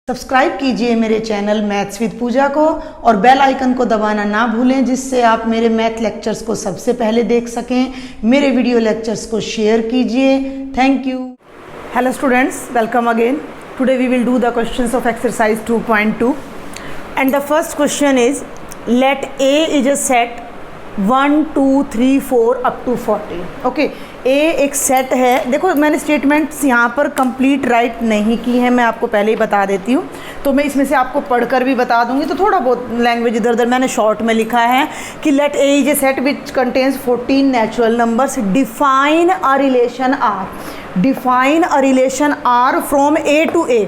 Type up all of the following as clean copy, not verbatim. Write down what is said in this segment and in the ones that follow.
Subscribe कीजिए मेरे channel maths with पूजा को और बेल आइकन को दबाना ना भूलें, जिससे आप मेरे मैथ लेक्चर्स को सबसे पहले देख सकें। मेरे वीडियो लेक्चर्स को शेयर कीजिए। Thank you. Hello students, welcome again. Today we will do the questions of exercise 2.2 and the first question is let A is a set 1 2 3 4 up to 40। Okay, A एक set है। देखो मैंने statements यहाँ पर complete right नहीं की है, मैं आपको पहले ही बता देती हूँ, तो मैं इसमें से आपको पढ़कर भी बता दूंगी, तो थोड़ा बहुत लैंग्वेज इधर उधर मैंने शॉर्ट में लिखा है कि let A is a set which contains 14 natural numbers, define a relation R. Define a relation R from A to A.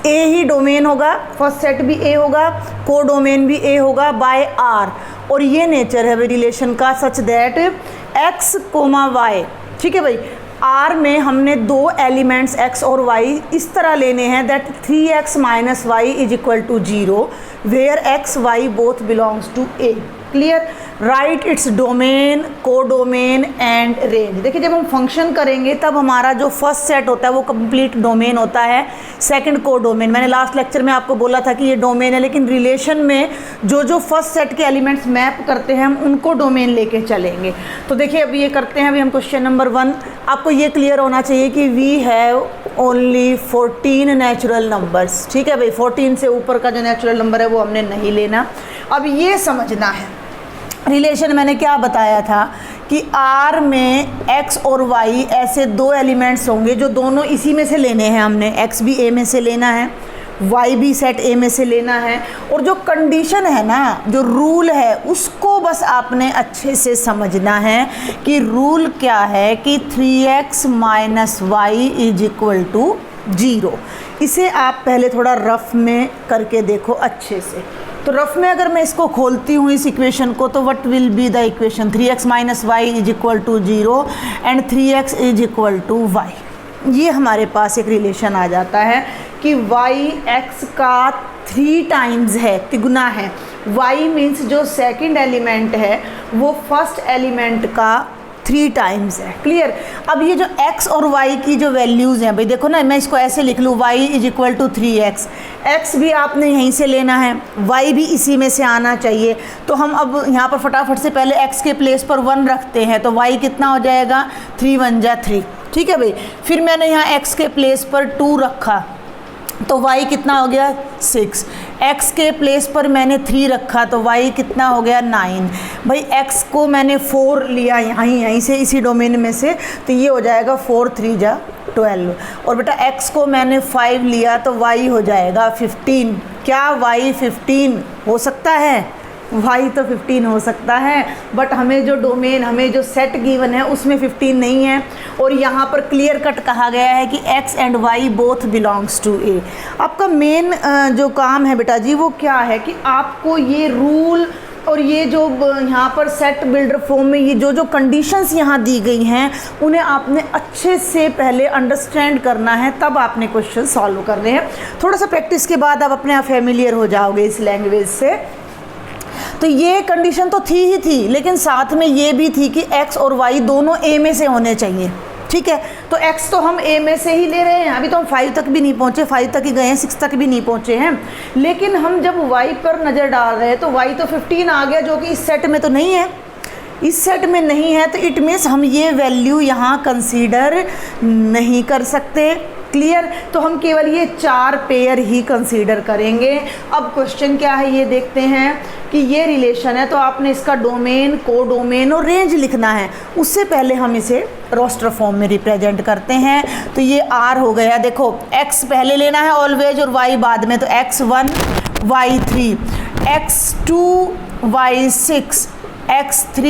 A ही डोमेन होगा, फर्स्ट सेट भी ए होगा, को डोमेन भी ए होगा बाय आर, और ये नेचर है रिलेशन का such that x comma y. ठीक है भाई, आर में हमने दो एलिमेंट्स x और y इस तरह लेने हैं दैट 3x minus y is equal to 0 where x y both belongs to a। Clear? Right it's domain, codomain and range. देखिए जब हम फंक्शन करेंगे तब हमारा जो फर्स्ट सेट होता है वो कंप्लीट डोमेन होता है, सेकंड को डोमेन। मैंने लास्ट लेक्चर में आपको बोला था कि ये डोमेन है, लेकिन रिलेशन में जो जो फर्स्ट सेट के एलिमेंट्स मैप करते हैं हम उनको डोमेन लेके चलेंगे। तो देखिए अभी ये करते हैं। अभी हम क्वेश्चन नंबर 1, आपको ये क्लियर होना चाहिए कि we have only 14 natural numbers. ठीक है भाई, 14 से ऊपर का जो नेचुरल नंबर है वो हमने नहीं लेना। अब ये समझना है रिलेशन मैंने क्या बताया था कि R में X और Y ऐसे दो एलिमेंट्स होंगे जो दोनों इसी में से लेने हैं हमने। X भी A में से लेना है, Y भी सेट A में से लेना है, और जो कंडीशन है ना, जो रूल है, उसको बस आपने अच्छे से समझना है कि रूल क्या है कि 3x minus y is equal to 0। इसे आप पहले थोड़ा रफ में करके देखो अच्छे से। तो रफ में अगर मैं इसको खोलती हूँ इस इक्वेशन को, तो what will be the equation? 3x minus y is equal to 0 and 3x is equal to y. ये हमारे पास एक रिलेशन आ जाता है कि y x का 3 टाइम्स है, तिगुना है। y मीन्स जो सेकंड एलिमेंट है वो फर्स्ट एलिमेंट का 3 टाइम्स है। क्लियर? अब ये जो x और y की जो वैल्यूज़ हैं भाई, देखो ना, मैं इसको ऐसे लिख लूँ y is equal to 3x। x भी आपने यहीं से लेना है, y भी इसी में से आना चाहिए। तो हम अब यहाँ पर फटाफट से पहले x के प्लेस पर 1 रखते हैं, तो y कितना हो जाएगा? 3 1 जा 3। ठीक है भाई, फिर मैंने यहाँ x के प्लेस पर 2 रखा तो y कितना हो गया? 6। x के प्लेस पर मैंने 3 रखा तो y कितना हो गया? 9। भाई x को मैंने 4 लिया यहीं से, इसी डोमेन में से, तो ये हो जाएगा 4 3 जा 12। और बेटा x को मैंने 5 लिया तो y हो जाएगा 15। क्या y 15 हो सकता है? y तो 15 हो सकता है, बट हमें जो डोमेन, हमें जो सेट गिवन है उसमें 15 नहीं है। और यहाँ पर क्लियर कट कहा गया है कि x and y both belongs to a। आपका मेन जो काम है बेटा जी वो क्या है कि आपको ये रूल और ये जो यहाँ पर सेट बिल्डर फॉर्म में ये जो जो कंडीशंस यहाँ दी गई हैं उन्हें आपने अच्छे से पहले अंडरस्टैंड करना है, तब आपने क्वेश्चन सॉल्व करने हैं। थोड़ा सा प्रैक्टिस के बाद आप अपने आप फेमिलियर हो जाओगे इस लैंग्वेज से। तो ये कंडीशन तो थी ही थी, लेकिन साथ में ये भी थी कि x और y दोनों a में से होने चाहिए। ठीक है, तो x तो हम a में से ही ले रहे हैं। अभी तो हम 5 तक भी नहीं पहुँचे, 5 तक ही गए हैं, 6 तक भी नहीं पहुँचे हैं। लेकिन हम जब y पर नज़र डाल रहे हैं तो y तो 15 आ गया, जो कि इस सेट में तो नहीं है। इस सेट में नहीं है तो इट मीन्स हम ये वैल्यू यहाँ कंसीडर नहीं कर सकते। क्लियर? तो हम केवल ये 4 पेयर ही कंसीडर करेंगे। अब क्वेश्चन क्या है ये देखते हैं कि ये रिलेशन है तो आपने इसका डोमेन, को डोमेन और रेंज लिखना है। उससे पहले हम इसे रोस्टर फॉर्म में रिप्रेजेंट करते हैं। तो ये r हो गया, देखो x पहले लेना है ऑलवेज और y बाद में, तो x1 y3 x2 y6 x3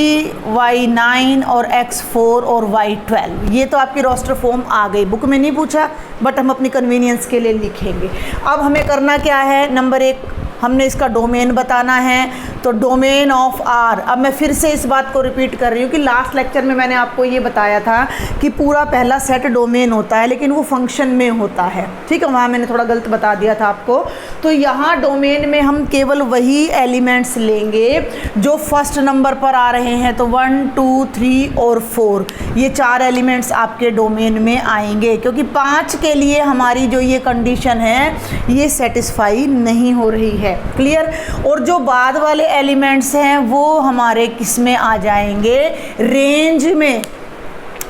y9 और x4 और y12। ये तो आपकी रोस्टर फॉर्म आ गई। बुक में नहीं पूछा, बट हम अपनी कन्वीनियंस के लिए लिखेंगे। अब हमें करना क्या है? नंबर 1 हमने इसका डोमेन बताना है, तो डोमेन ऑफ आर। अब मैं फिर से इस बात को रिपीट कर रही हूँ कि लास्ट लेक्चर में मैंने आपको ये बताया था कि पूरा पहला सेट डोमेन होता है, लेकिन वो फंक्शन में होता है। ठीक है, वहाँ मैंने थोड़ा गलत बता दिया था आपको। तो यहाँ डोमेन में हम केवल वही एलिमेंट्स लेंगे जो फर्स्ट नंबर पर आ रहे हैं। तो 1 2 3 और 4 ये 4 एलिमेंट्स आपके डोमेन में आएंगे, क्योंकि 5 के लिए हमारी जो ये कंडीशन है ये सेटिस्फाई नहीं हो रही है। क्लियर। और जो बाद वाले एलिमेंट्स हैं वो हमारे किस में आ जाएंगे, रेंज में।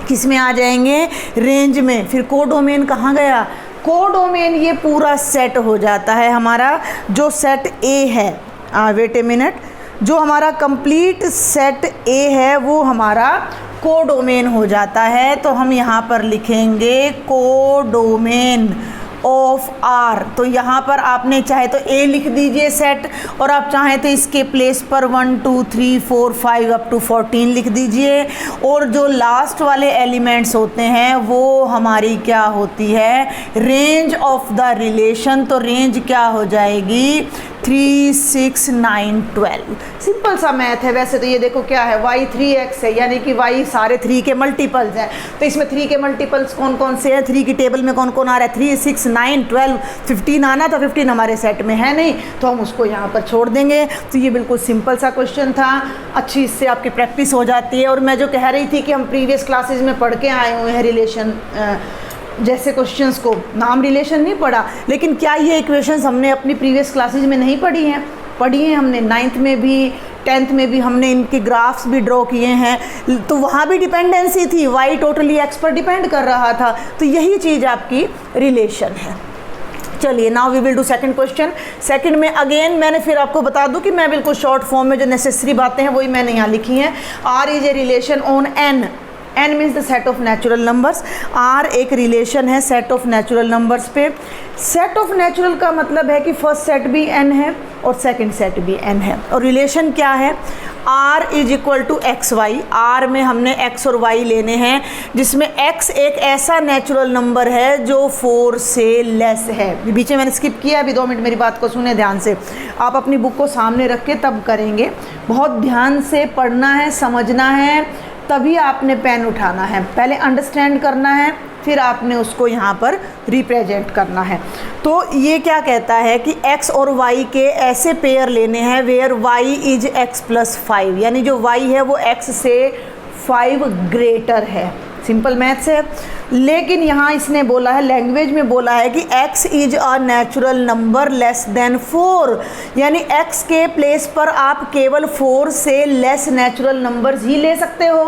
किस में आ जाएंगे, रेंज में। फिर कोडोमेन कहाँ गया, कोडोमेन ये पूरा सेट हो जाता है हमारा, जो सेट ए है। वेट ए मिनट, जो हमारा कंप्लीट सेट ए है वो हमारा कोडोमेन हो जाता है। तो हम यहाँ पर लिखेंगे कोडोमेन ऑफ आर। तो यहाँ पर आपने चाहे तो ए लिख दीजिए सेट, और आप चाहें तो इसके प्लेस पर 1 2 3 4 5 अप टू 14 लिख दीजिए। और जो लास्ट वाले एलिमेंट्स होते हैं वो हमारी क्या होती है, रेंज ऑफ द रिलेशन। तो रेंज क्या हो जाएगी, 3 6 9 12। सिंपल सा मैथ है। वैसे तो ये देखो क्या है, y 3x है, यानी कि y सारे 3 के मल्टीपल्स हैं। तो इसमें 3 के मल्टीपल्स कौन कौन से हैं, 3 की टेबल में कौन कौन आ रहा है, 3 6 9 12 15 आना, तो 15 हमारे सेट में है नहीं, तो हम उसको यहाँ पर छोड़ देंगे। तो ये बिल्कुल सिंपल सा क्वेश्चन था, अच्छी इससे आपकी प्रैक्टिस हो जाती है। और मैं जो कह रही थी कि हम प्रीवियस क्लासेज में पढ़ के आए हुए हैं रिलेशन जैसे क्वेश्चंस को, नाम रिलेशन नहीं पढ़ा, लेकिन क्या ये इक्वेशंस हमने अपनी प्रीवियस क्लासेज में नहीं पढ़ी हैं, पढ़ी हैं हमने। 9th में भी 10th में भी हमने इनके ग्राफ्स भी ड्रॉ किए हैं। तो वहाँ भी डिपेंडेंसी थी, y टोटली x पर डिपेंड कर रहा था। तो यही चीज़ आपकी रिलेशन है। चलिए now we will do second question. Second में अगेन मैंने फिर आपको बता दूं कि मैं बिल्कुल शॉर्ट फॉर्म में जो नेसेसरी बातें हैं वही मैंने यहाँ लिखी हैं। R is a relation on n, n means the set of natural numbers. R एक रिलेशन है सेट ऑफ नेचुरल नंबर्स पे। सेट ऑफ नेचुरल का मतलब है कि फर्स्ट सेट भी n है और सेकंड सेट भी n है। और रिलेशन क्या है, R is equal to x y. R में हमने x और y लेने हैं, जिसमें x एक ऐसा नेचुरल नंबर है जो 4 से लेस है। बीच में मैंने स्किप किया, अभी 2 मिनट मेरी बात को सुने ध्यान से। आप अपनी बुक को सामने रख के तब करेंगे, बहुत ध्यान से पढ़ना है, समझना है, तभी आपने पेन उठाना है। पहले अंडरस्टैंड करना है, फिर आपने उसको यहाँ पर रिप्रेजेंट करना है। तो ये क्या कहता है कि x और y के ऐसे पेयर लेने हैं where y is x plus 5, यानी जो y है वो x से 5 ग्रेटर है। सिंपल मैथ्स है। लेकिन यहाँ इसने बोला है, लैंग्वेज में बोला है कि x is a natural number less then 4, यानी x के प्लेस पर आप केवल 4 से लेस नेचुरल नंबर्स ही ले सकते हो।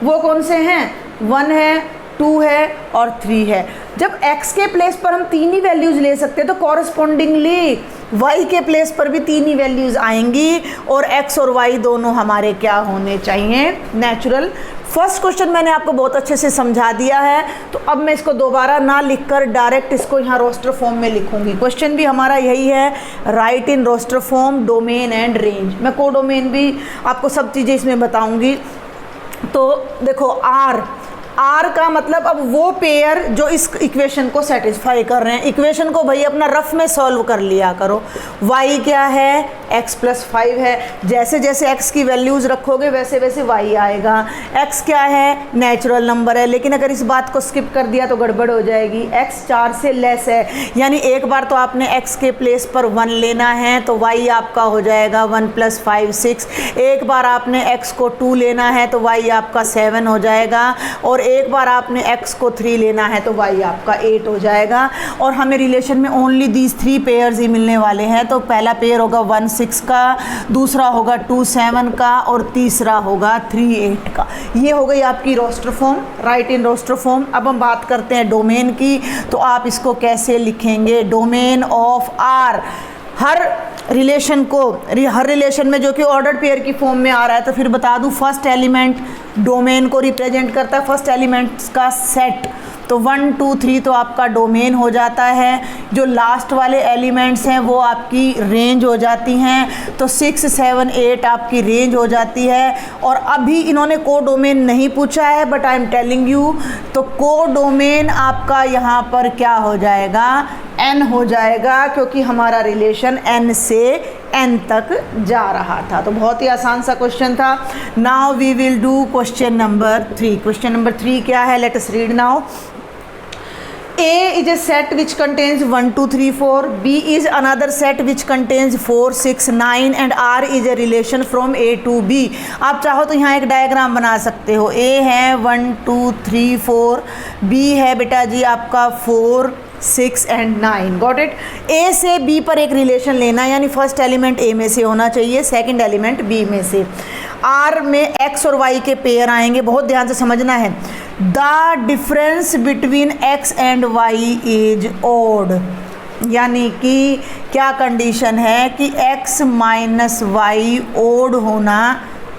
वो कौन से हैं, 1 है, 2 है और 3 है। जब x के प्लेस पर हम 3 ही वैल्यूज़ ले सकते हैं तो कॉरस्पॉन्डिंगली y के प्लेस पर भी 3 ही वैल्यूज़ आएंगी, और x और y दोनों हमारे क्या होने चाहिए, नेचुरल। फर्स्ट क्वेश्चन मैंने आपको बहुत अच्छे से समझा दिया है, तो अब मैं इसको दोबारा ना लिखकर डायरेक्ट इसको यहाँ रोस्टर फॉर्म में लिखूंगी। क्वेश्चन भी हमारा यही है, right in roster form domain and range. मैं कोडोमेन भी आपको सब चीज़ें इसमें बताऊंगी। तो देखो आर का मतलब अब वो पेयर जो इस इक्वेशन को सेटिस्फाई कर रहे हैं। इक्वेशन को भाई अपना रफ में सॉल्व कर लिया करो। y क्या है, x प्लस 5 है। जैसे जैसे x की वैल्यूज़ रखोगे वैसे वैसे y आएगा। x क्या है, नेचुरल नंबर है, लेकिन अगर इस बात को स्किप कर दिया तो गड़बड़ हो जाएगी। x 4 से लेस है, यानी एक बार तो आपने x के प्लेस पर 1 लेना है, तो y आपका हो जाएगा 1 प्लस 5 6। एक बार आपने x को 2 लेना है तो y आपका 7 हो जाएगा, और एक बार आपने x को 3 लेना है तो y आपका 8 हो जाएगा। और हमें रिलेशन में ओनली दीज 3 पेयर्स ही मिलने वाले हैं। तो पहला पेयर होगा 1 6 का, दूसरा होगा 2 7 का, और तीसरा होगा 3 8 का। ये हो गई आपकी roster form, right in roster form. अब हम बात करते हैं डोमेन की। तो आप इसको कैसे लिखेंगे, domain of R। Her relation में जो कि ऑर्डर्ड पेयर की फॉर्म में आ रहा है, तो फिर बता दूं फर्स्ट एलिमेंट डोमेन को रिप्रेजेंट करता है, फर्स्ट एलिमेंट्स का सेट। तो 1 2 3 तो आपका डोमेन हो जाता है। जो लास्ट वाले एलिमेंट्स हैं वो आपकी रेंज हो जाती हैं। तो 6 7 8 आपकी रेंज हो जाती है। और अभी इन्होंने को डोमेन नहीं पूछा है, but I am telling you, तो को डोमेन आपका यहाँ पर क्या हो जाएगा, n हो जाएगा, क्योंकि हमारा रिलेशन n से n तक जा रहा था। तो बहुत ही आसान सा क्वेश्चन था। Now we will do question number 3। Question number 3 क्या है, let us read now. A is a set which contains 1, 2, 3, 4. B is another set which contains 4, 6, 9 and R is a relation from A to B. आप चाहो तो यहाँ एक diagram बना सकते हो. A है 1, 2, 3, 4. B है बेटा जी आपका 4, 6 एंड 9. Got it. A से B पर एक रिलेशन लेना, यानी फर्स्ट एलिमेंट A में से होना चाहिए, सेकंड एलिमेंट B में से. R में X और Y के पेयर आएंगे, बहुत ध्यान से समझना है. The difference between X and Y is odd, यानी कि क्या कंडीशन है कि X माइनस वाई ओड होना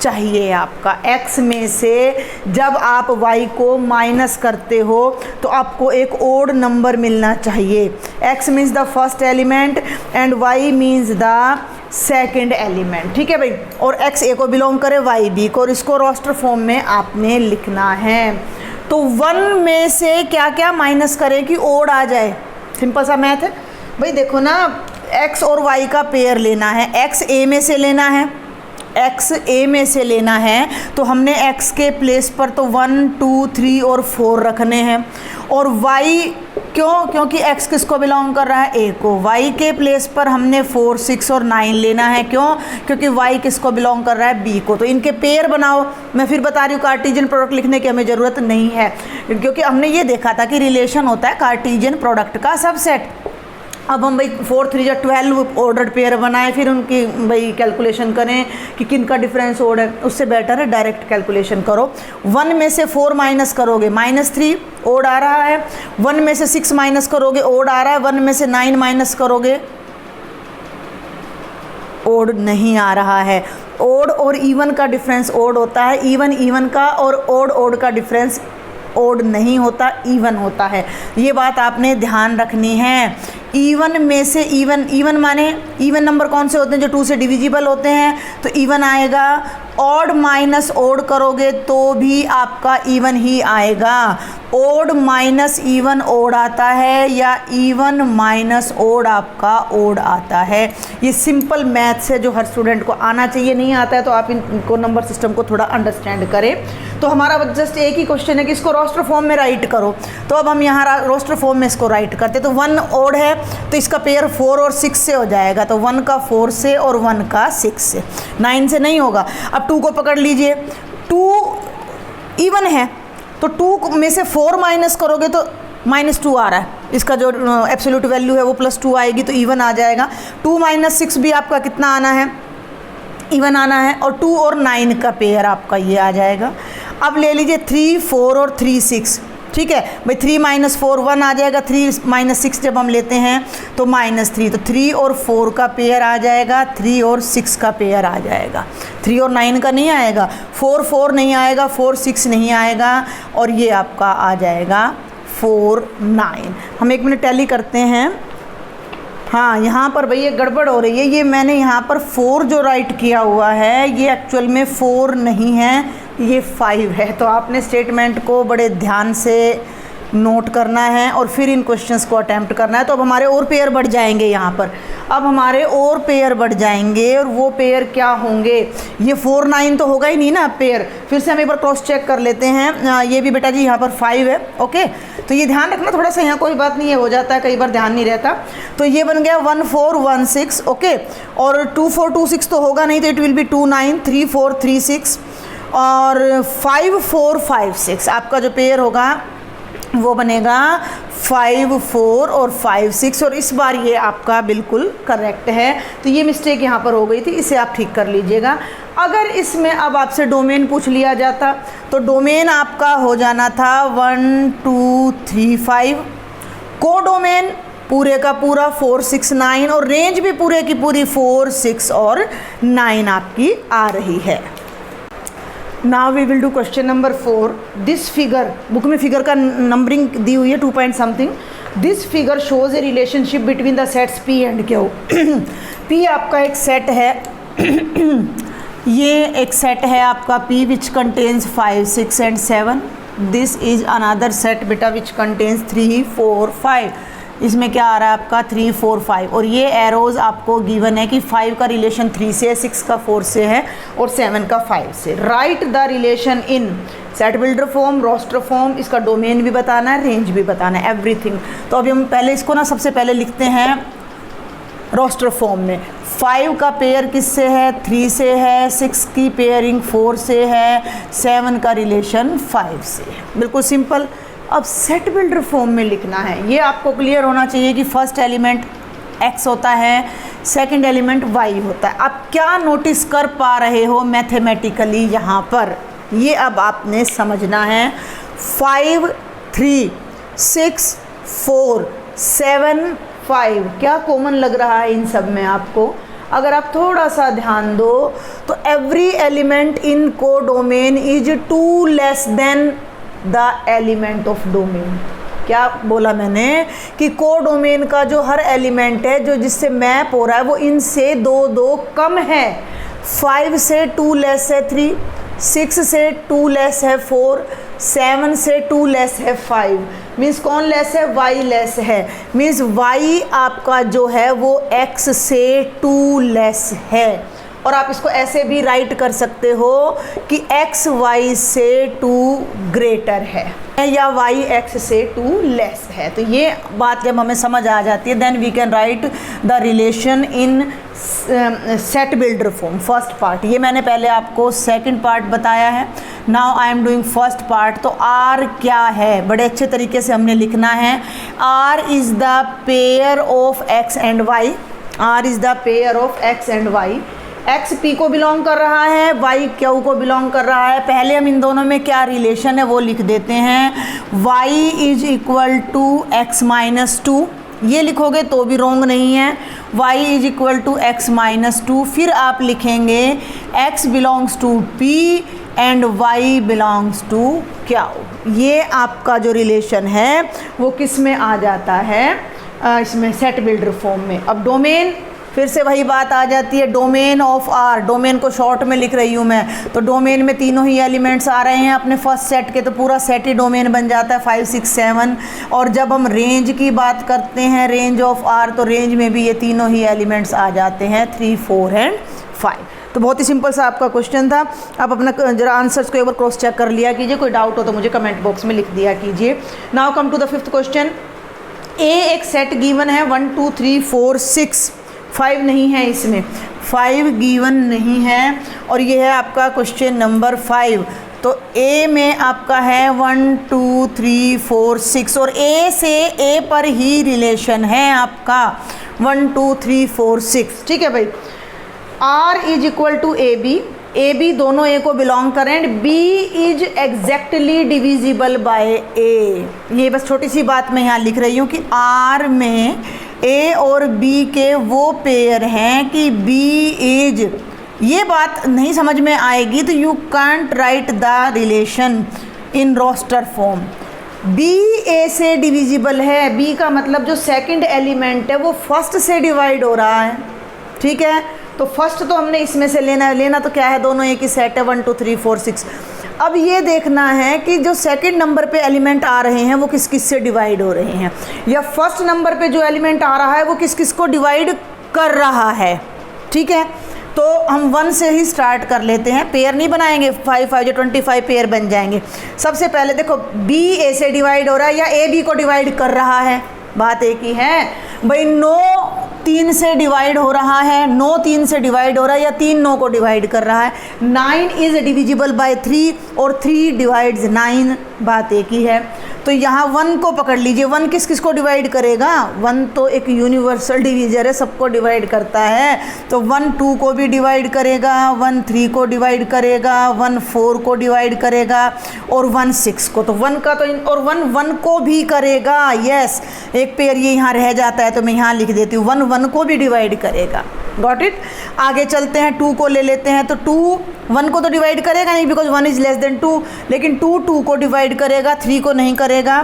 चाहिए. आपका X में से जब आप Y को माइनस करते हो तो आपको एक ओड नंबर मिलना चाहिए. X means the first element and Y means the second element. ठीक है भाई. और X A को बिलोंग करे, Y B को, और इसको रोस्टर फॉर्म में आपने लिखना है. तो 1 में से क्या क्या माइनस करें कि ओड आ जाए. सिंपल सा मैथ है भाई. देखो ना, X और Y का पेयर लेना है. X A में से लेना है, X A में से लेना है, तो हमने X के प्लेस पर तो 1, 2, 3 और 4 रखने हैं. और Y क्यों? क्योंकि X किसको बिलोंग कर रहा है? A को. Y के प्लेस पर हमने 4, 6 और 9 लेना है. क्यों? क्योंकि Y किसको बिलोंग कर रहा है? B को. तो इनके पेयर बनाओ. मैं फिर बता रही हूँ, कार्टेशियन प्रोडक्ट लिखने की हमें ज़रूरत नहीं है, क्योंकि हमने ये देखा था कि रिलेशन होता है कार्टेशियन प्रोडक्ट का सबसेट. अब हम भाई 4, 3 या 12 ऑर्डर्ड पेयर बनाएं, फिर उनकी भाई कैलकुलेशन करें कि किन का डिफरेंस ओड है. उससे बेटर है डायरेक्ट कैलकुलेशन करो. 1 में से 4 माइनस करोगे, -3 ओड आ रहा है. 1 में से 6 माइनस करोगे, ओड आ रहा है. 1 में से 9 माइनस करोगे, ओड नहीं आ रहा है. ओड और इवन का डिफरेंस ओड होता है. इवन का और ओड का डिफरेंस ओड नहीं होता, इवन होता है. ये बात आपने ध्यान रखनी है. इवन में से इवन माने इवन नंबर कौन से होते हैं? जो 2 से डिविजिबल होते हैं, तो इवन आएगा. ऑड माइनस ओड करोगे तो भी आपका इवन ही आएगा. ओड माइनस इवन ओड आता है, या इवन माइनस ओड आपका ओड आता है. ये सिंपल मैथ्स है जो हर स्टूडेंट को आना चाहिए. नहीं आता है तो आप इनको नंबर सिस्टम को थोड़ा अंडरस्टैंड करें. तो हमारा जस्ट एक ही क्वेश्चन है कि इसको रोस्टर फॉर्म में राइट करो. तो अब हम यहाँ रोस्टर फॉर्म में इसको राइट करते. तो 1 ओड है तो इसका पेयर 4 और 6 से हो जाएगा. तो 1 का 4 से और 1 का 6 से, 9 से नहीं होगा. अब 2 को पकड़ लीजिए. 2 इवन है तो 2 में से 4 माइनस करोगे तो -2 आ रहा है. इसका जो एब्सोल्यूट वैल्यू है वो +2 आएगी, तो इवन आ जाएगा. 2 - 6 भी आपका कितना आना है? इवन आना है. और 2 और 9 का पेयर आपका ये आ जाएगा. अब ले लीजिए 3, 4 और 3, 6. ठीक है भाई. 3 - 4 1 आ जाएगा. 3 - 6 जब हम लेते हैं तो -3. तो 3 और 4 का पेयर आ जाएगा. 3 और 6 का पेयर आ जाएगा. 3 और 9 का नहीं आएगा. 4, 4 नहीं आएगा. 4, 6 नहीं आएगा. और ये आपका आ जाएगा 4, 9. हम 1 मिनट टैली करते हैं. हाँ, यहाँ पर भैया गड़बड़ हो रही है. ये मैंने यहाँ पर 4 जो राइट किया हुआ है, ये एक्चुअल में 4 नहीं है, ये 5 है. तो आपने स्टेटमेंट को बड़े ध्यान से नोट करना है और फिर इन क्वेश्चंस को अटैम्प्ट करना है. तो अब हमारे और पेयर बढ़ जाएंगे यहाँ पर. अब हमारे और पेयर बढ़ जाएंगे, और वो पेयर क्या होंगे? ये 4, 9 तो होगा ही नहीं ना पेयर. फिर से हम एक बार क्रॉस चेक कर लेते हैं. ये भी बेटा जी यहाँ पर 5 है. ओके, तो ये ध्यान रखना थोड़ा सा. यहाँ कोई बात नहीं है, हो जाता है कई बार, ध्यान नहीं रहता. तो ये बन गया 1, 4, 1, 6. ओके, और 2, 4, 2, 6 तो होगा नहीं, तो इट विल बी 2, 9, 3, 4, 3, 6 और 5, 4, 5, 6. आपका जो पेयर होगा वो बनेगा 5, 4 और 5, 6. और इस बार ये आपका बिल्कुल करेक्ट है. तो ये मिस्टेक यहाँ पर हो गई थी, इसे आप ठीक कर लीजिएगा. अगर इसमें अब आपसे डोमेन पूछ लिया जाता तो डोमेन आपका हो जाना था 1, 2, 3, 5. कोडोमेन पूरे का पूरा 4, 6, 9 और रेंज भी पूरे की पूरी 4, 6 और 9 आपकी आ रही है. Now we will do question number 4. This figure, book में फिगर का नंबरिंग दी हुई है 2 point something. This figure shows a relationship between the sets P and Q. P आपका एक सेट है. ये एक सेट है आपका P which contains 5, 6 and 7. This is another set बेटा विच कंटेन्स 3, 4, 5. इसमें क्या आ रहा है आपका 3 4 5, और ये एरोज आपको गिवन है कि 5 का रिलेशन 3 से है, 6 का 4 से है और 7 का 5 से। Write the relation in set builder form, roster form, इसका डोमेन भी बताना है, रेंज भी बताना है, एवरीथिंग। तो अभी हम पहले इसको ना सबसे पहले लिखते हैं रोस्टर फॉर्म में। 5 का पेयर किससे है, 3 से है, 6 की पेयरिंग 4 से है, 7 का रिलेशन 5 से है, बिल्कुल सिंपल। अब सेट बिल्डर फॉर्म में लिखना है, ये आपको क्लियर होना चाहिए कि फर्स्ट एलिमेंट x होता है, सेकंड एलिमेंट y होता है। आप क्या नोटिस कर पा रहे हो मैथमेटिकली यहाँ पर, ये अब आपने समझना है। 5 3 6 4 7 5, क्या कॉमन लग रहा है इन सब में आपको? अगर आप थोड़ा सा ध्यान दो तो एवरी एलिमेंट इन को domain is 2 less than the element of domain. क्या बोला मैंने कि को डोमेन का जो हर एलिमेंट है जो जिससे मैप हो रहा है वो इनसे 2 कम है। 5 से 2 लेस है 3, 6 से 2 लेस है 4, 7 से 2 लेस है 5। मीन्स कौन लेस है? y लेस है। मीन्स y आपका जो है वो x से 2 लेस है। और आप इसको ऐसे भी राइट कर सकते हो कि x y से 2 ग्रेटर है या y x से 2 लेस है। तो ये बात जब हमें समझ आ जाती है then we can write the relation in set builder form. First part ये मैंने पहले आपको सेकंड पार्ट बताया है, now I am doing first part. तो R क्या है, बड़े अच्छे तरीके से हमने लिखना है। R is the pair of x and y। R is the pair of x and y। x p को बिलोंग कर रहा है, y q को बिलोंग कर रहा है। पहले हम इन दोनों में क्या रिलेशन है वो लिख देते हैं। y is equal to x minus 2, ये लिखोगे तो भी रॉन्ग नहीं है। y is equal to x minus 2, फिर आप लिखेंगे x belongs to p and y belongs to q। ये आपका जो रिलेशन है वो किस में आ जाता है? इसमें सेट बिल्डर फॉर्म में। अब डोमेन, फिर से वही बात आ जाती है, डोमेन ऑफ R। डोमेन को शॉर्ट में लिख रही हूँ मैं, तो डोमेन में तीनों ही एलिमेंट्स आ रहे हैं अपने फर्स्ट सेट के, तो पूरा सेट ही डोमेन बन जाता है 5 6 7। और जब हम रेंज की बात करते हैं, रेंज ऑफ R, तो रेंज में भी ये तीनों ही एलिमेंट्स आ जाते हैं 3 4 एंड 5। तो बहुत ही सिंपल सा आपका क्वेश्चन था। आप अपना जरा आंसर्स को एक बार क्रॉस चेक कर लिया कीजिए, कोई डाउट हो तो मुझे कमेंट बॉक्स में लिख दिया कीजिए। Now come to the fifth question. A एक सेट गिवन है 1 2 3 4 6, 5 नहीं है, इसमें 5 गिवन नहीं है, और ये है आपका क्वेश्चन नंबर 5। तो ए में आपका है 1 2 3 4 6, और ए से ए पर ही रिलेशन है आपका 1 2 3 4 6। ठीक है भाई। R is equal to A B दोनों ए को बिलोंग करें, and B is exactly divisible by A. ये बस छोटी सी बात मैं यहाँ लिख रही हूँ कि R में ए और बी के वो पेयर हैं कि बी इज, ये बात नहीं समझ में आएगी तो you can't write the relation in roster form. B A से डिविजिबल है, बी का मतलब जो सेकंड एलिमेंट है वो फर्स्ट से डिवाइड हो रहा है। ठीक है, तो फर्स्ट तो हमने इसमें से लेना तो क्या है, दोनों एक ही सेट है 1 2 3 4 6। अब ये देखना है कि जो सेकंड नंबर पे एलिमेंट आ रहे हैं वो किस किस से डिवाइड हो रहे हैं, या फर्स्ट नंबर पे जो एलिमेंट आ रहा है वो किस किस को डिवाइड कर रहा है। ठीक है, तो हम 1 से ही स्टार्ट कर लेते हैं, पेयर नहीं बनाएंगे, 5 5 जो 25 पेयर बन जाएंगे। सबसे पहले देखो बी ए से डिवाइड हो रहा है या ए बी को डिवाइड कर रहा है, बात एक ही है भाई। 9 3 से डिवाइड हो रहा है, 9 3 से डिवाइड हो रहा है, या 3 9 को डिवाइड कर रहा है। 9 इज डिविजिबल बाय 3 और 3 डिवाइड्स 9, बात एक ही है। तो यहाँ 1 को पकड़ लीजिए, 1 किस किस को डिवाइड करेगा? 1 तो एक यूनिवर्सल डिवीजर है, सबको डिवाइड करता है, तो 1 2 को भी डिवाइड करेगा, 1 3 को डिवाइड करेगा, 1 4 को डिवाइड करेगा, और 1 6 को। तो 1 का तो और 1 1 को भी करेगा। यस, एक पेयर ये यहाँ रह जाता है तो मैं यहाँ लिख देती हूँ 1 1 को भी डिवाइड करेगा। Got it. आगे चलते हैं, 2 को ले लेते हैं, तो 2 1 को तो डिवाइड करेगा नहीं बिकॉज 1 इज लेस देन 2, लेकिन 2 2 को डिवाइड करेगा, 3 को नहीं करेगा,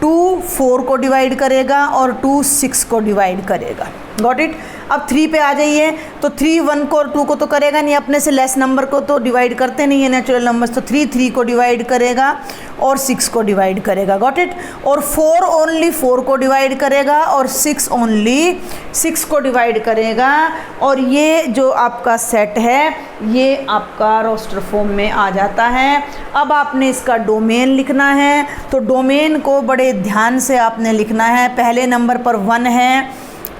2 4 को डिवाइड करेगा, और 2 6 को डिवाइड करेगा। Got it. अब 3 पे आ जाइए, तो 3 1 को और 2 को तो करेगा नहीं, अपने से लेस नंबर को तो डिवाइड करते नहीं है नेचुरल नंबर्स, तो 3 3 को डिवाइड करेगा और 6 को डिवाइड करेगा, गॉट इट। और 4 ओनली 4 को डिवाइड करेगा और 6 ओनली 6 को डिवाइड करेगा। और ये जो आपका सेट है ये आपका रोस्टर फॉर्म में आ जाता है। अब आपने इसका डोमेन लिखना है, तो डोमेन को बड़े ध्यान से आपने लिखना है। पहले नंबर पर 1 है,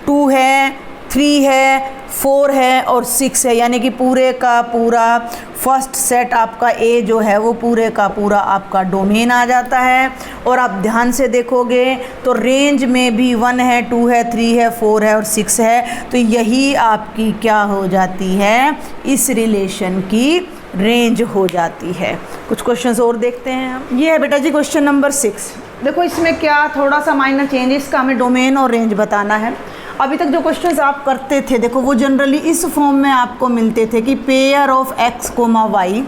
2 है, 3 है, 4 है और 6 है, यानी कि पूरे का पूरा फर्स्ट सेट आपका ए जो है वो पूरे का पूरा आपका डोमेन आ जाता है। और आप ध्यान से देखोगे तो रेंज में भी 1 है, 2 है, 3 है, 4 है और 6 है, तो यही आपकी क्या हो जाती है, इस रिलेशन की रेंज हो जाती है। कुछ क्वेश्चंस और देखते हैं हम। ये है बेटा जी क्वेश्चन नंबर 6। देखो इसमें क्या थोड़ा सा माइनर चेंज है, इसका हमें डोमेन और रेंज बताना है। अभी तक जो क्वेश्चंस आप करते थे देखो वो जनरली इस फॉर्म में आपको मिलते थे कि पेयर ऑफ x, y,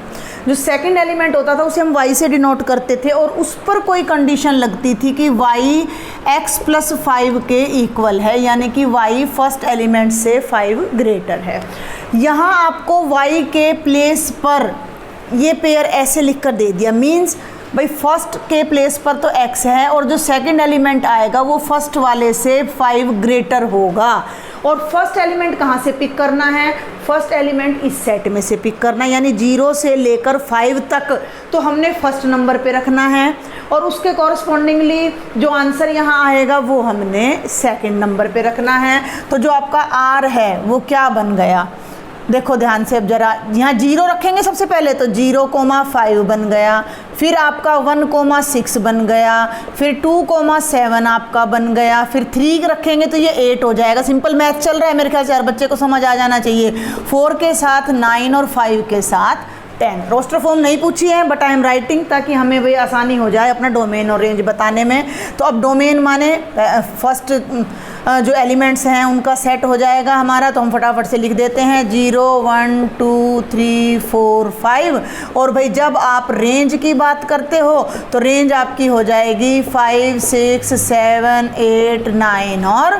जो सेकंड एलिमेंट होता था उसे हम y से डिनोट करते थे और उस पर कोई कंडीशन लगती थी कि y x + 5 के इक्वल है, यानी कि y फर्स्ट एलिमेंट से 5 ग्रेटर है। यहाँ आपको y के प्लेस पर ये पेयर ऐसे लिख कर दे दिया, मीन्स भाई फर्स्ट के प्लेस पर तो x है और जो सेकंड एलिमेंट आएगा वो फर्स्ट वाले से 5 ग्रेटर होगा। और फर्स्ट एलिमेंट कहाँ से पिक करना है, फर्स्ट एलिमेंट इस सेट में से पिक करना है, यानी 0 से लेकर 5 तक तो हमने फर्स्ट नंबर पे रखना है और उसके कॉरस्पॉन्डिंगली जो आंसर यहाँ आएगा वो हमने सेकंड नंबर पे रखना है। तो जो आपका r है वो क्या बन गया, देखो ध्यान से, अब जरा यहाँ 0 रखेंगे सबसे पहले तो 0,5 बन गया, फिर आपका 1,6 बन गया, फिर 2,7 आपका बन गया, फिर 3 रखेंगे तो ये 8 हो जाएगा। सिंपल मैथ चल रहा है, मेरे ख्याल से हर बच्चे को समझ आ जाना चाहिए। 4 के साथ 9 और 5 के साथ 10। रोस्टर फॉर्म नहीं पूछी है बट आई एम राइटिंग ताकि हमें वही आसानी हो जाए अपना डोमेन और रेंज बताने में। तो अब डोमेन माने फर्स्ट जो एलिमेंट्स हैं उनका सेट हो जाएगा हमारा, तो हम फटाफट से लिख देते हैं 0 1 2 3 4 5। और भाई जब आप रेंज की बात करते हो तो रेंज आपकी हो जाएगी 5 6 7 8 9 और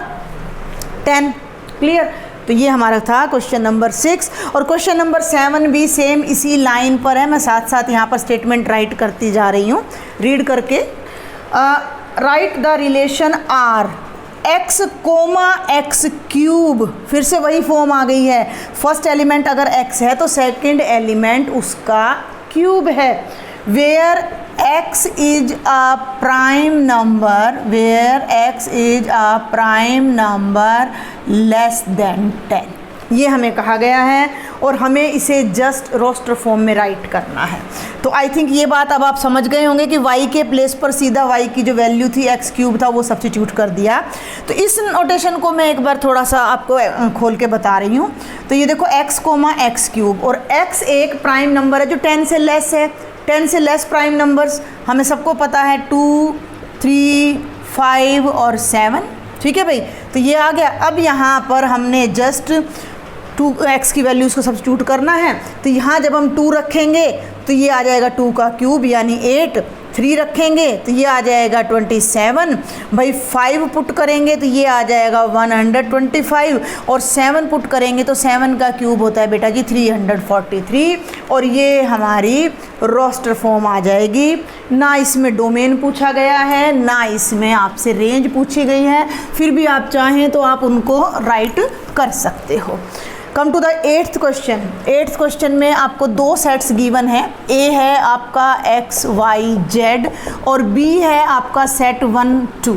10। क्लियर। तो ये हमारा था क्वेश्चन नंबर 6। और क्वेश्चन नंबर 7 भी सेम इसी लाइन पर है, मैं साथ साथ यहाँ पर स्टेटमेंट राइट करती जा रही हूँ रीड करके। Write the relation R x, x³, फिर से वही फॉर्म आ गई है। फर्स्ट एलिमेंट अगर x है तो सेकंड एलिमेंट उसका क्यूब है। Where x is a prime number, where x is a prime number less than 10, ये हमें कहा गया है और हमें इसे जस्ट रोस्टर फॉर्म में राइट करना है। तो आई थिंक ये बात अब आप समझ गए होंगे कि y के प्लेस पर सीधा y की जो वैल्यू थी x³ था वो सब्स्टिट्यूट कर दिया। तो इस नोटेशन को मैं एक बार थोड़ा सा आपको खोल के बता रही हूँ। तो ये देखो x, x³ और x एक प्राइम नंबर है जो 10 से लेस है। 10 से लेस प्राइम नंबर्स हमें सबको पता है 2, 3, 5 और 7, ठीक है भाई। तो ये आ गया। अब यहाँ पर हमने जस्ट 2x की वैल्यूज़ को सब्स्टिट्यूट करना है। तो यहाँ जब हम 2 रखेंगे तो ये आ जाएगा 2 का क्यूब यानी 8। 3 रखेंगे तो ये आ जाएगा 27। भाई 5 पुट करेंगे तो ये आ जाएगा 125 और 7 पुट करेंगे तो 7 का क्यूब होता है बेटा जी 343। और ये हमारी रोस्टर फॉर्म आ जाएगी। ना इसमें डोमेन पूछा गया है ना इसमें आपसे रेंज पूछी गई है, फिर भी आप चाहें तो आप उनको राइट कर सकते हो। Come to the 8th question. 8th question में आपको 2 सेट्स गिवन है। ए है आपका x, y, z और b है आपका सेट 1, 2।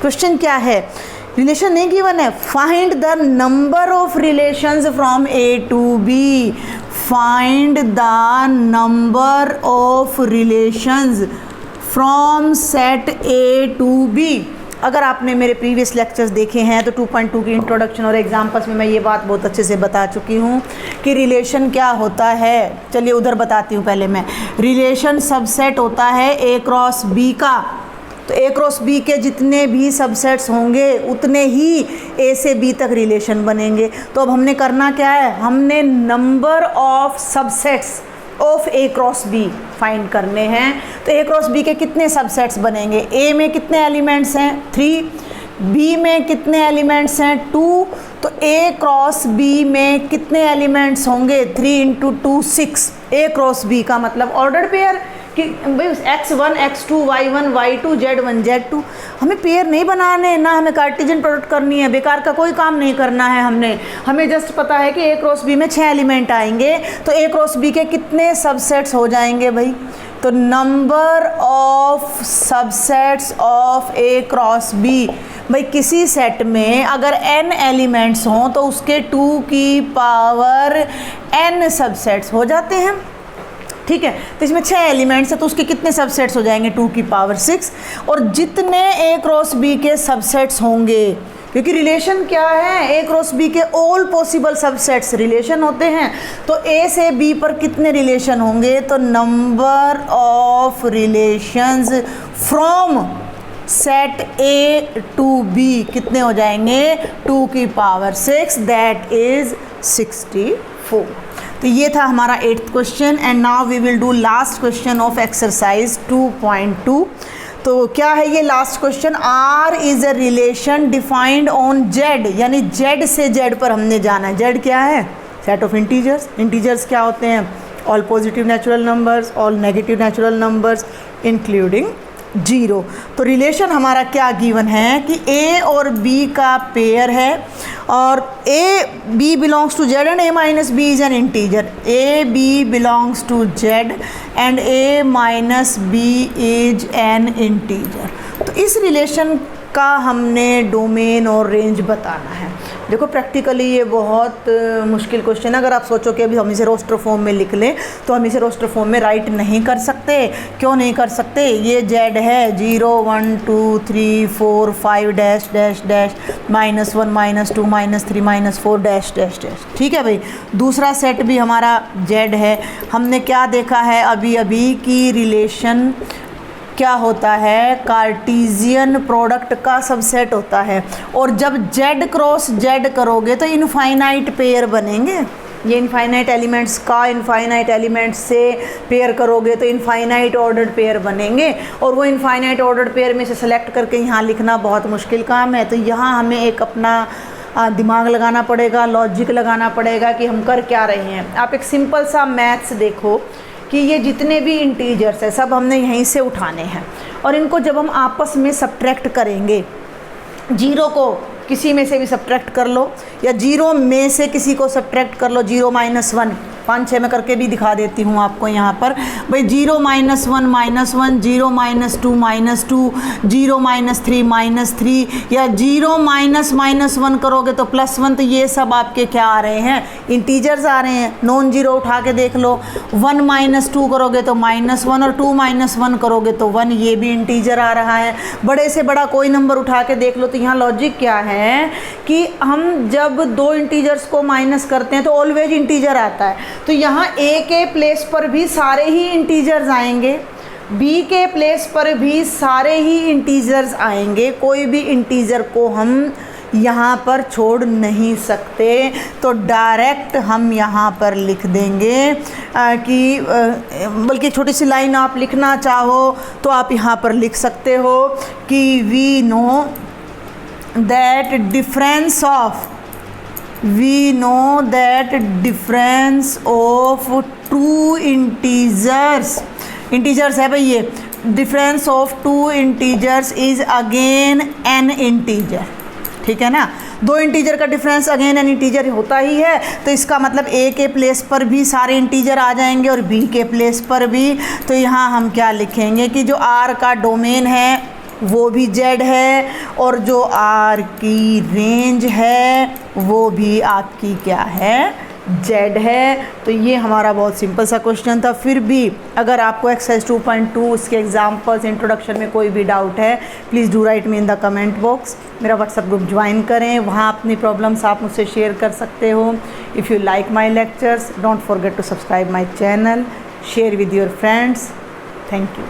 क्वेश्चन क्या है, रिलेशन नहीं गिवन है। Find the number of relations from A to B, find the number of relations from set A to B. अगर आपने मेरे प्रीवियस लेक्चर्स देखे हैं तो 2.2 की इंट्रोडक्शन और एग्जाम्पल्स में मैं ये बात बहुत अच्छे से बता चुकी हूँ कि रिलेशन क्या होता है। चलिए उधर बताती हूँ पहले मैं। रिलेशन सबसेट होता है ए क्रॉस बी का। तो ए क्रॉस बी के जितने भी सबसेट्स होंगे उतने ही ए से बी तक रिलेशन बनेंगे। तो अब हमने करना क्या है, हमने number of subsets of A cross B find करने हैं। तो ए क्रॉस बी के कितने सबसेट्स बनेंगे, ए में कितने एलिमेंट्स हैं 3, बी में कितने एलिमेंट्स हैं 2, तो ए क्रॉस बी में कितने एलिमेंट्स होंगे 3 इंटू 2 6। ए क्रॉस बी का मतलब ऑर्डर पेयर कि भाई x1 x2 y1 y2 z1 z2। हमें पेयर नहीं बनाने, ना हमें कार्टेशियन प्रोडक्ट करनी है, बेकार का कोई काम नहीं करना है हमें जस्ट पता है कि ए क्रॉस बी में 6 एलिमेंट आएंगे, तो ए क्रॉस बी के कितने सबसेट्स हो जाएंगे भाई, तो number of subsets of A cross B. भाई किसी सेट में अगर n एलिमेंट्स हों तो उसके 2 की पावर n सबसेट्स हो जाते हैं, ठीक है। तो इसमें 6 एलिमेंट्स है तो उसके कितने सबसेट्स हो जाएंगे 2 की पावर 6। और जितने ए क्रॉस बी के सबसेट्स होंगे, क्योंकि रिलेशन क्या है, ए क्रॉस बी के ऑल पॉसिबल सबसेट्स रिलेशन होते हैं, तो ए से बी पर कितने रिलेशन होंगे, तो number of relations from set A to B कितने हो जाएंगे 2 की पावर 6, दैट इज 64। तो ये था हमारा 8th question. And now we will do last question of exercise 2.2। तो क्या है ये last question, R is a relation defined on Z, यानी Z से Z पर हमने जाना है। Z क्या है, सेट ऑफ इंटीजर्स। इंटीजर्स क्या होते हैं, all positive natural numbers, all negative natural numbers including 0। तो रिलेशन हमारा क्या गिवन है कि A और B का पेयर है और B belongs to Z and A minus B is an integer. B belongs to Z and A minus B is an integer. तो इस रिलेशन का हमने डोमेन और रेंज बताना है। देखो प्रैक्टिकली ये बहुत मुश्किल क्वेश्चन है। अगर आप सोचो कि अभी हम इसे रोस्टर फॉर्म में लिख लें तो हम इसे रोस्टर फॉर्म में राइट नहीं कर सकते। क्यों नहीं कर सकते, ये Z है 0 1 2 3 4 5 dash dash dash -1 -2 -3 -4 dash dash dash, ठीक है भाई। दूसरा सेट भी हमारा Z है। हमने क्या देखा है अभी अभी कि रिलेशन क्या होता है, कार्टीजियन प्रोडक्ट का सबसेट होता है। और जब Z क्रॉस Z करोगे तो इनफाइनाइट पेयर बनेंगे। ये इनफाइनाइट एलिमेंट्स का इनफाइनाइट एलिमेंट्स से पेयर करोगे तो इनफाइनाइट ऑर्डर्ड पेयर बनेंगे। और वो इनफाइनाइट ऑर्डर्ड पेयर में से सेलेक्ट करके यहाँ लिखना बहुत मुश्किल काम है। तो यहाँ हमें एक अपना दिमाग लगाना पड़ेगा, लॉजिक लगाना पड़ेगा कि हम कर क्या रहे हैं। आप एक सिंपल सा मैथ्स देखो कि ये जितने भी इंटीजर्स है सब हमने यहीं से उठाने हैं और इनको जब हम आपस में सब्ट्रैक्ट करेंगे, 0 को किसी में से भी सब्ट्रैक्ट कर लो या 0 में से किसी को सब्ट्रैक्ट कर लो, 0 -1 5-6 में करके भी दिखा देती हूँ आपको यहाँ पर। भाई 0 -1 -1 0 -2 -2 0 -3 -3 या 0 -1 करोगे तो +1। तो ये सब आपके क्या आ रहे हैं, इंटीजर्स आ रहे हैं। नॉन जीरो उठा के देख लो, 1 -2 करोगे तो -1 और 2 -1 करोगे तो 1, ये भी इंटीजर आ रहा है। बड़े से बड़ा कोई नंबर उठा के देख लो। तो यहाँ लॉजिक क्या है कि हम जब 2 इंटीजर्स को माइनस करते हैं तो ऑलवेज इंटीजर आता है। तो यहाँ A के प्लेस पर भी सारे ही इंटीजर्स आएंगे, B के प्लेस पर भी सारे ही इंटीजर्स आएंगे। कोई भी इंटीजर को हम यहाँ पर छोड़ नहीं सकते। तो डायरेक्ट हम यहाँ पर लिख देंगे कि बल्कि छोटी सी लाइन आप लिखना चाहो तो आप यहाँ पर लिख सकते हो कि we know that difference of 2 integers है भाई। ये difference of 2 integers is again an integer, ठीक है ना। 2 इंटीजर का डिफरेंस अगेन एन इंटीजर होता ही है। तो इसका मतलब A के प्लेस पर भी सारे इंटीजर आ जाएंगे और B के प्लेस पर भी। तो यहाँ हम क्या लिखेंगे कि जो R का डोमेन है वो भी Z है और जो R की रेंज है वो भी आपकी क्या है, Z है। तो ये हमारा बहुत सिंपल सा क्वेश्चन था। फिर भी अगर आपको एक्सरसाइज 2.2 उसके एग्जाम्पल्स इंट्रोडक्शन में कोई भी डाउट है, please do right me in the comment box. मेरा व्हाट्सएप ग्रुप ज्वाइन करें, वहाँ अपनी प्रॉब्लम्स आप मुझसे शेयर कर सकते हो। If you like my lectures don't forget to subscribe my channel, share with your friends. Thank you.